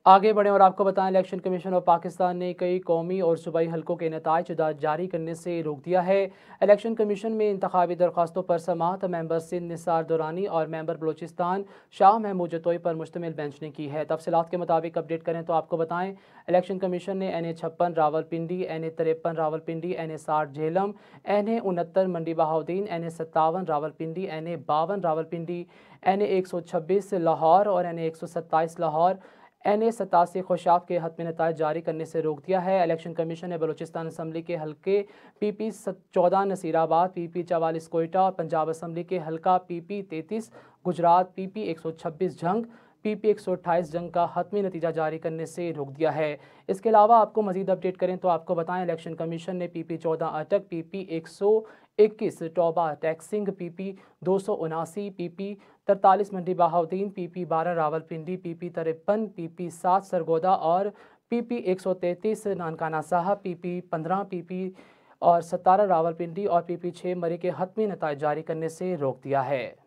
आगे बढ़ें और आपको बताएं, इलेक्शन कमीशन ऑफ पाकिस्तान ने कई कौमी और सूबाई हलकों के नताइज जारी करने से रोक दिया है। इलेक्शन कमीशन में इंतखाबी दरख्वास्तों पर समाअत मेंबर सिंध निसार दुरानी और मेंबर बलूचिस्तान शाह महमूद जतोई पर मुश्तमिल बेंच ने की है। तफसीलात के मुताबिक अपडेट करें तो आपको बताएं, इलेक्शन कमीशन ने NA56 Rawalpindi, NA53 Rawalpindi, NA60 Jhelum, NA69 मंडी Bahauddin, NA57 Rawalpindi, NA52 Rawalpindi, NA126 Lahore और NA127 लाहौर, NA87 खुशाब के हतमी नताइज जारी करने से रोक दिया है। इलेक्शन कमीशन ने बलूचिस्तान असम्बली के हल्के PP14 Nasirabad, PP44 Quetta, Punjab assembly के हल्का PP33 गुजरात, PP126 जंग, PP128 जंग का हतमी नतीजा जारी करने से रोक दिया है। इसके अलावा आपको मजीद अपडेट करें तो आपको बताएं, इलेक्शन कमीशन ने PP14 Attock, PP121 Toba Tek Singh, PP279, PP43 Mandi Bahauddin, PP12 Rawalpindi, PP53, PP7 Sargodha और PP133 नानकाना साहब, PP15, PP और 17 रावलपिंडी और PP6 मरी के हतमी नताइज जारी करने से रोक दिया है।